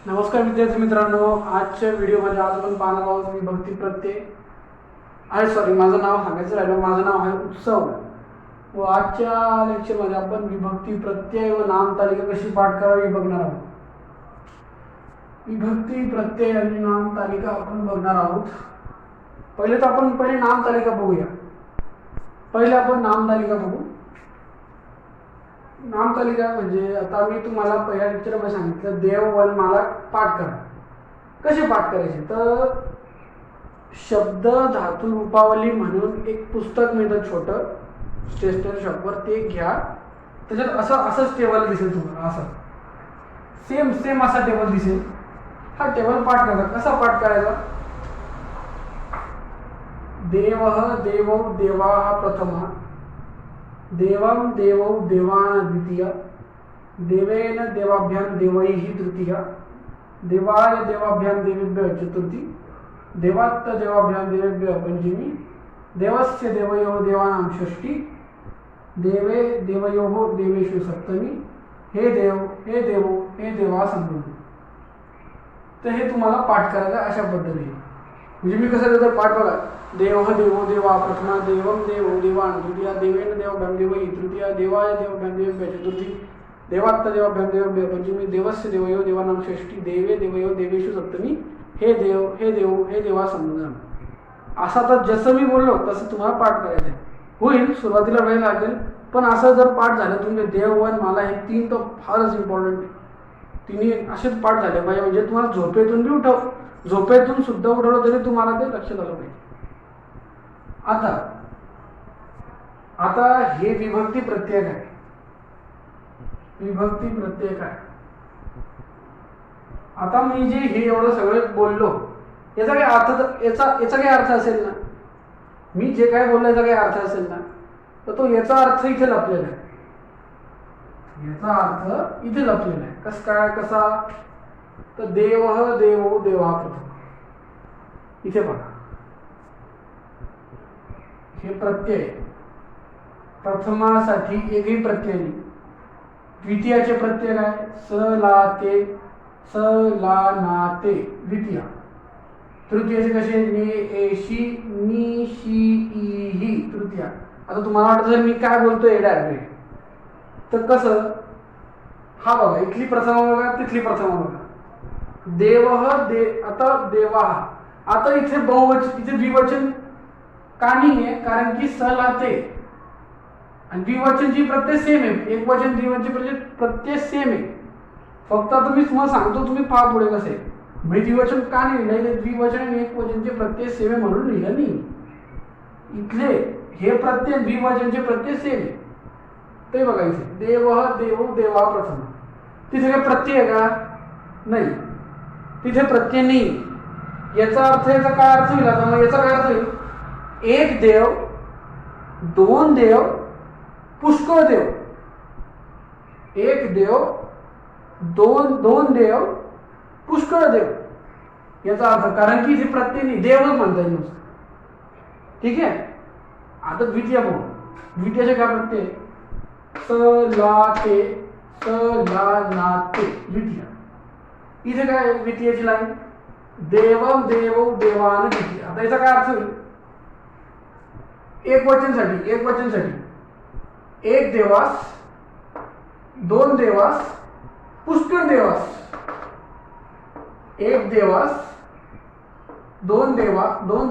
नमस्कार विद्यार्थी मित्रांनो, आजच्या व्हिडिओमध्ये आज आपण पाहणार आहोत विभक्ती प्रत्यय माझं नाव सांगायचं राहिलं. माझं नाव आहे उत्सव व आजच्या लेक्चरमध्ये आपण विभक्ती प्रत्यय व नाम तालिका कशी पाठ करावी बघणार आहोत. विभक्ती प्रत्यय आणि नाम तालिका आपण बघणार आहोत. पहिले नाम तालिका बघूया. पहिले आपण नाम तालिका बघू. नाम तालिका म्हणजे आता मी तुम्हाला पहिल्या लेक्चरमध्ये सांगितलं देव वन मला पाठ करा. कसे पाठ करायचे तर शब्द धातू रूपावली म्हणून एक पुस्तक मिळतं छोटं स्टेशनरी शॉपवर, ते घ्या. त्याच्यात असंच टेबल दिसेल तुम्हाला, असं सेम असा टेबल दिसेल. हा टेबल पाठ करा. कसा पाठ करायचा? देवः देवौ देवाः प्रथमा, देवं देवौ देवान् द्वितीया, देवेन देवाभ्यां देवैः तृतीया, देवाय देवाभ्यां देवेभ्यः चतुर्थी, देवात्त देवाभ्यां देवेभ्यः पंचमी, देवस्य देवयोः देवानां षष्ठी, देवे देवयोः देवेषु सप्तमी, हे देव हे देवो हे देवा संपूर्ण. तर हे तुम्हाला पाठ करायचं अशा पद्धतीने. म्हणजे मी कसं करतो पाठ बघा. देवः देवो देवा प्रथमा, देवं देवो देवान् द्वितीया, देवेन देवाभ्यां देवैः तृतीया, देवाय देवाभ्यां देवेभ्यः चतुर्थी, देवात्त देवाभ्यां देवेभ्यः पंचमी, देवस्य देवयोः देवानां षष्ठी, देवे देवयोः देवेषु सप्तमी, हे देव हे देवो हे देवा संपूर्ण. असा तर जसं मी बोललो तसं तुम्हाला पाठ करायचं आहे. होईल, सुरुवातीला वेळ लागेल, पण असं जर पाठ झालं तुमचे देव वन मला हे तीन तर फारच इम्पॉर्टंट आहे. तिन्ही असेच पाठ झाले पाहिजे. म्हणजे तुम्हाला झोपेतून सुद्धा उठवलं तरी तुम्हाला ते लक्षात आलं पाहिजे. आता हे विभक्ती प्रत्यय काय? विभक्ती प्रत्यय काय? आता मी जे हे एवढं सगळं बोललो याचा काय अर्थ, याचा काय अर्थ असेल ना? मी जे काय बोललो याचा काय अर्थ असेल ना, तर तो याचा अर्थ इथे लपलेला आहे. याचा अर्थ इथे लपलेला आहे. कसा? तर देवः देवो देवा प्रथम. इथे बघा, हे प्रत्यय प्रथमासाठी एकही प्रत्यय नाही. द्वितीयाचे प्रत्यय काय? स ला ते, स ला ना ते द्वितीया. तृतीयाचे कसे? ने एशी नी शी ई ही तृतीया. आता तुम्हाला वाटतं मी काय बोलतोय डायरेक्ट, तर कसं? हा बघा, इथली प्रथमा बघा, तिथली प्रथमा बघा. देवः आता देवा. आता इथे बहुवचन, इथे द्विवचन का नाही आहे? कारण की स ला ते आणि द्विवचनची प्रत्यय सेम आहे. एक वचन द्विवचन प्रत्यय सेम आहे. फक्त आता मी तुम्हाला सांगतो, तुम्ही पहा पुढे कसे. मी द्विवचन का नाही लिहिलं? द्विवचन आणि एक वचनचे प्रत्यय सेम आहे म्हणून लिहिलं नाही. इथले हे प्रत्यय द्विवचनचे प्रत्यय सेम आहे. ते बघा इथे देवः देवो देवा प्रथम. तिथे काय प्रत्यय आहे का? नाही, तिथे प्रत्यय नाही. याचा अर्थ, याचा काय अर्थ होईल? आता मग याचा काय अर्थ होईल? एक देव, दोन देव, पुष्कळ देव. एक देव, दोन देव, पुष्कळ देव. याचा अर्थ, कारण की इथे प्रत्यय नाही, देवच म्हणता येईल नुसतं. ठीक आहे. आता द्वितीय बघू. द्वितीयाचे काय प्रत्यय? स ला ते, स ला ना ते द्वितीय. इथे काय द्वितीयाची लाईन? देवं देवो देवान द्वितीय. आता याचा काय अर्थ होईल? एक वचनसाठी एक देवास, दोन देवास, पुष्कळ देवास. एक देवास, दोन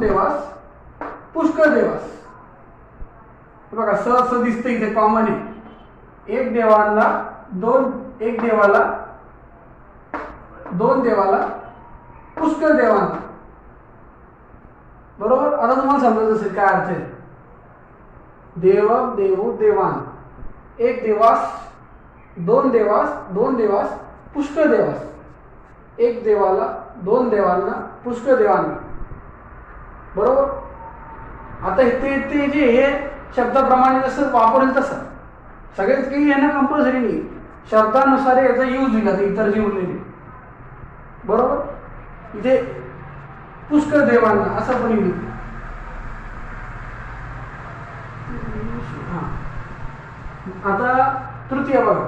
देवास, पुष्कळ देवास. बघा, स दिसतं इथे, कॉमन आहे. एक देवाला, दोन देवाला, पुष्कळ देवांना. बरोबर. आता तुम्हाला समजत असेल काय अर्थ आहे. देव देवो देवान, एक देवास, दोन देवास, पुष्कळ देवास. एक देवाला, दोन देवांना, पुष्कळ देवांना. बरोबर. आता ते जे हे शब्दाप्रमाणे जसं वापरेल तसं सगळेच काही यांना कंपल्सरी नाही. शब्दानुसार याचा यूज दिला तर इतर जी उरलेली. बरोबर. इथे पुष्कळ देवांना असं पण येईल. आता तृतीय बघा.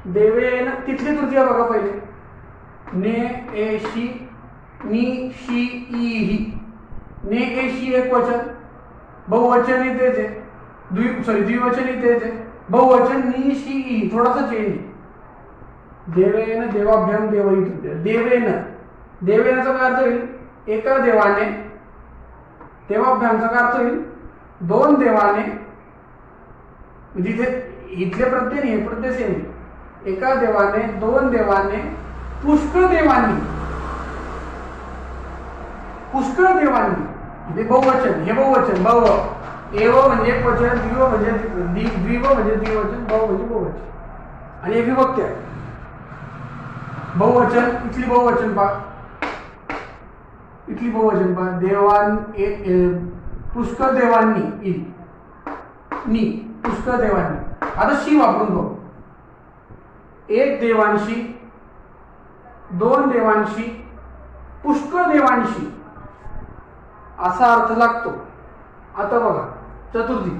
देवेन, तिथली तृतीय बघा पहिले. ने ए शी नी शी ई ही. ने ए शी एक वचन, बहुवचन ही तेच आहे, द्विवचन ही तेच आहे, बहुवचन नी शी ई थोडासा चेंज आहे. देवेन देवाभ्याम देवही तृतीय. देवेन, देवेनाचा काय अर्थ होईल? एका देवाने. देवाभ्यामचा काय अर्थ होईल? दोन देवाने. म्हणजे इथे इथले प्रत्यय नाही, हे प्रत्यय सेम. एका देवाने, दोन देवाने, पुष्कळ देवांनी. पुष्कळ देवांनी हे बहुवचन, हे बहुवचन. बहु एव म्हणजे एकवचन, द्विव म्हणजे द्विव म्हणजे द्विवचन, बहु म्हणजे बहुवचन. आणि हे विभक्ती आहे. बहुवचन, इथली बहुवचन पहा, इथली बहुवचन पहा. देवान पुष्कळ देवांनी नी पुष्कळ देवांनी. आता शी वापरून बघू. एक देवांशी, दोन देवांशी, पुष्कळ देवांशी असा अर्थ लागतो. आता बघा चतुर्थी,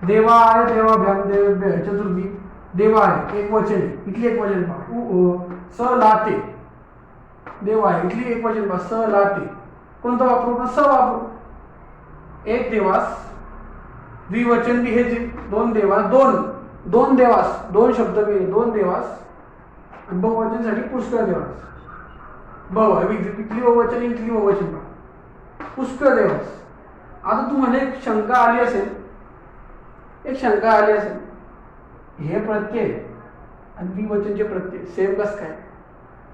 देवा आहे, देवाभ्याम देव, चतुर्थी देवा आहे, एक वचन आहे, इथली एक वचन पहा. स लाते, देवा आहे, इथली एक वचन पहा. स लाते कोणतं वापरू? स वापरू. एक देवास, द्विवचन बी हेच. दोन देवास, दोन देवास, दोन शब्द बी, दोन देवास. आणि बहुवचनसाठी पुष्कळ देवास. बहु इथली बहुवचन, इथली बहुवचन पहा. पुष्कळ देवास. आता तुम्हाला एक शंका आली असेल, हे प्रत्यय आणि द्विवचनचे प्रत्यय सेम कस काय?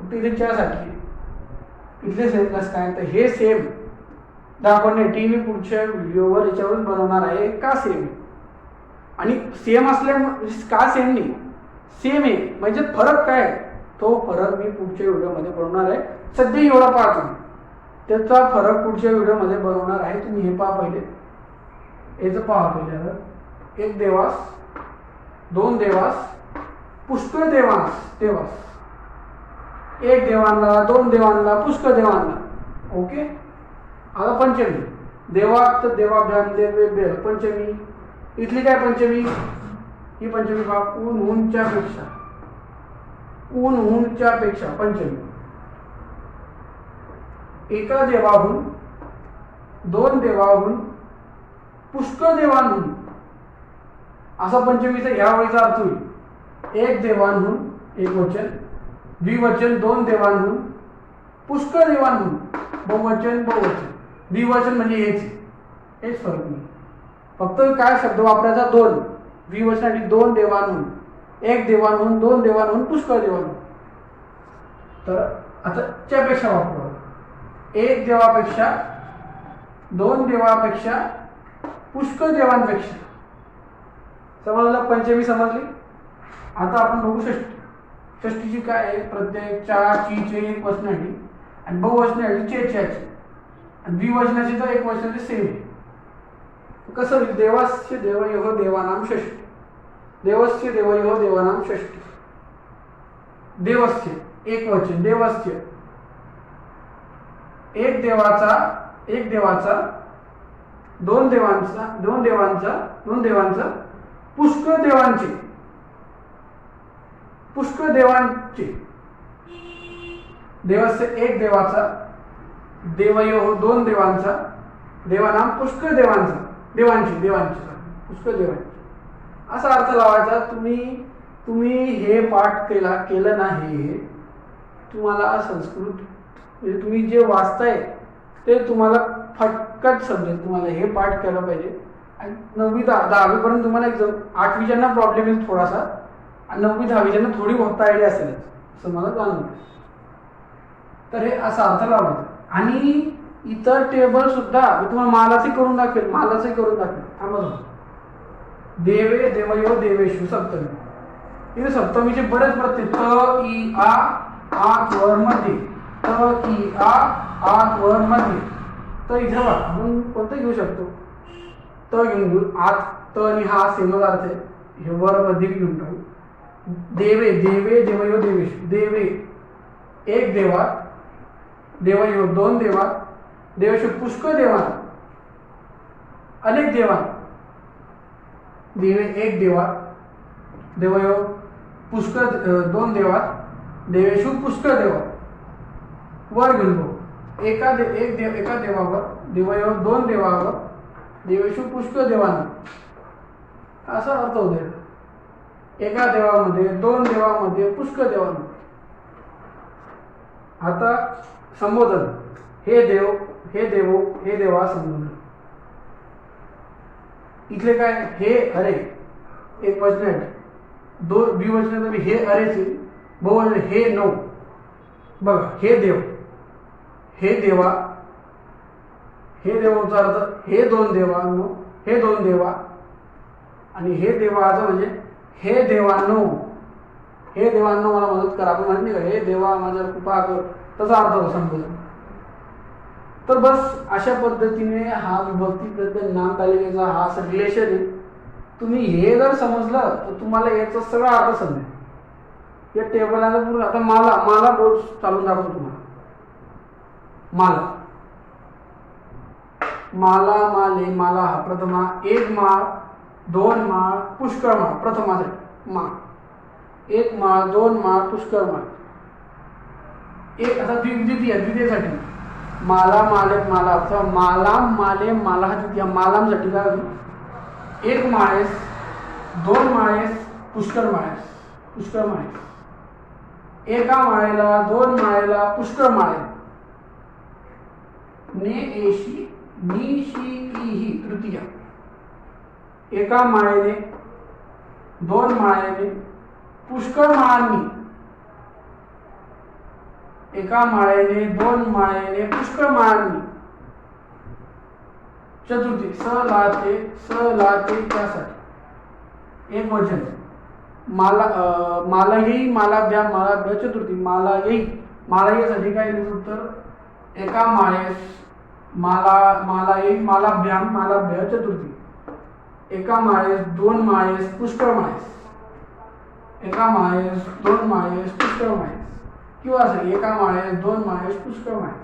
फक्त इथे साठी इथले सेम कस काय? तर हे सेम दाखवण्यासाठी मी पुढच्या व्हिडिओवर याच्यावरून बनवणार आहे का सेम. आणि सेम असल्यामुळे का सेम नाही, सेम आहे म्हणजे फरक काय, तो फरक मी पुढच्या व्हिडिओमध्ये बनवणार आहे. सध्या एवढा पहा तुम्ही, त्याचा फरक पुढच्या व्हिडिओमध्ये बनवणार आहे. तुम्ही हे पहा पहिले, याचं पहा पहिले. एक देवास, दोन देवास, पुष्कळ देवास. एक देवांना, दोन देवांना, पुष्कळ देवांना. ओके. आता पंचमी, देवात देवाभ्याम देव पंचमी. इथली काय पंचमी? ही पंचमी पहा. ऊनच्या पेक्षा पंचमी. एका देवाहून, दोन देवाहून, पुष्कळ देवांहून असा पंचमीचा ह्या वेळीचा अर्थ होईल. एक देवांहून एक वचन, द्विवचन दोन देवांहून, पुष्कळ देवांहून, बहुवचन बहुवचन. द्विवचन म्हणजे हेच फरक नाही. फक्त काय शब्द वापरायचा? दोन. द्विवचनासाठी दोन देवांहून, एक देवांहून, दोन देवांहून, पुष्कळ देवांहून. तर आता त्यापेक्षा वापरू. एक देवापेक्षा, दोन देवापेक्षा, पुष्कळ देवांपेक्षा. समजलं? पंचमी समजली. आता आपण बघू षष्टी. षष्टीची काय आहे? प्रत्येक चा ची चे एक वचनाची आणि बहुवचनाची चे च्याची आणि द्विवचनाची तर एक वचनाची सेम आहे. कसं होईल? देवास्य देवयोः देवानां षष्ठी. देवस्य देवयोः देवानां षष्ठी. देवस्य एक वचन, देवस्य एक देवाचा, दोन देवांचा, पुष्कळ देवांचे. देवस्य एक देवाचा, देवयोः दोन देवांचा, देवानां पुष्कळ देवांची पुष्कळ देवांची असा अर्थ लावायचा. तुम्ही हे पाठ केलं ना, हे तुम्हाला संस्कृत म्हणजे तुम्ही जे वाचताय ते तुम्हाला फटकट समजेल. तुम्हाला हे पाठ केलं पाहिजे. आणि 9वी 10वीपर्यंत तुम्हाला एकदम 8वीच्यांना प्रॉब्लेम येईल थोडासा, आणि 9वी 10वीच्यांना थोडी बहुत आयडिया असेल असं मला जाणवतं. तर हे असा अर्थ लावायचा. आणि इतर टेबल सुद्धा मी तुम्हाला मालाचे करून दाखवेल. थांबा. देवे देवयो देवेशु सप्तमी. इथे सप्तमीचे बरेच प्रत्यय. त ई आ वर मध्ये, त ई आ वर मध्ये. तर इथे बघा आपण कोणतं घेऊ शकतो? त घेऊन घेऊ. आत त आणि हा सेमच अर्थ आहे. हे वर मध्ये घेऊन टाकू. देवे देवयो देवेशु. देवे एक देवा, देवयो दोन देवा, देवेशु पुष्कळ देवा, अनेक देवा. देवे एक देवा, देवयो पुष्कळ दोन देवा, देवेशु पुष्कळ देवा. वर घेऊन जाऊ. एका देवावर देवयोग दोन देवावर देवेशू पुष्कळ देवांना, असा अर्थ होतो. एका देवामध्ये दोन देवामध्ये पुष्कळ देवांना. आता संबोधन हे देव हे देवो हे देवा संबोधन. इथले काय हे अरे एक वचन आहे, दोन द्विवचन हे अरेचे, बहुवचन हे नो. बघा हे देव हे देवा, हे देवाचा अर्थ हे दोन देवांनो, हे दोन देवा. आणि हे देवाचं म्हणजे हे देवांनो, हे देवांनो मला मदत करा. आपण म्हणत नाही का हे देवा माझ्यावर कृपा कर, तसा अर्थ होतो संबोधन. तर बस अशा पद्धतीने हा विभक्ती प्रत्यय नाम तालिकेचा हा रिलेशन आहे. तुम्ही हे जर समजलं तर तुम्हाला याचा सगळा अर्थ समजेल. या टेबलाचा पूर्ण आता माला बोर्ड चालून दाखवतो तुम्हाला. माला माले माला हा प्रथमा, एक माळ दोन माळ पुष्कळ माळ. प्रथमासाठी माळ एक माळ दोन माळ पुष्कळ माळ. एक आता द्वितीयसाठी माला माले माला अथवा माला माले माला हा द्वितीय. मालांसाठी काय होतं, एक माळेस दोन माळेस पुष्कळ माळेस, पुष्कळ माळेस. एका माळेला दोन माळेला पुष्कळ माळे. ने एशी नी शी ही तृतीय. एका माळेने दोन माळेने पुष्कळ माळांनी. एका माळेने दोन माळेने पुष्कळ माळांनी. चतुर्थी स लाते त्यासाठी एक वचन. माला येई मालाभ्या मालाभ्या चतुर्थी. माला येईसाठी काय उत्तर, एका माळेस माला येई मालाभ्याम मालाभ्या चतुर्थी. एका माळेस दोन माळेस पुष्कळ माळेस. एका माळेस दोन माळेस पुष्कळ माळेस. किंवा असं एका माळेस दोन माळेस पुष्कळ माळेस.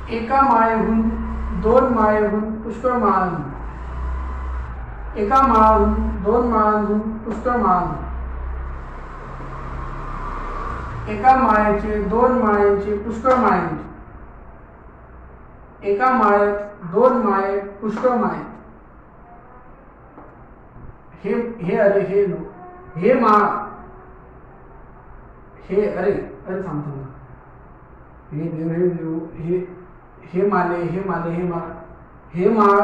एका माळेहून दोन माळेहून पुष्कळ माळांहून. एका माळाहून दोन माळांहून पुष्कळ माळांहून. एका माळेचे दोन माळेचे पुष्कळ माळ्यांचे. एका माळेत दोन माळे पुष्कळ माळे. हे अरे हे नो, हे माळ हे अरे सांगतो हे देव हे माले हे माले हे माळ. हे माळ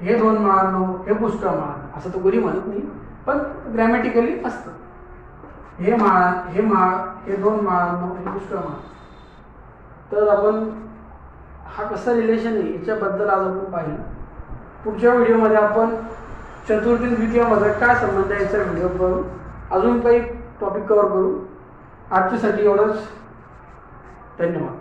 हे दोन माळांनो हे पुष्कळ माळ. असं तो कोणी म्हणत नाही, पण ग्रॅमॅटिकली असतं. हे माळ हे दोन माळांनो हे पुष्कळ माळ. तर आपण हा कसा रिलेशन आहे याच्याबद्दल आज आपण पाहिलं. पुढच्या व्हिडिओमध्ये आपण चतुर्थी द्वितीयामध्ये काय संबंध आहे याचा व्हिडिओ करू, अजून काही टॉपिक कव्हर करू. आजच्यासाठी एवढंच. धन्यवाद.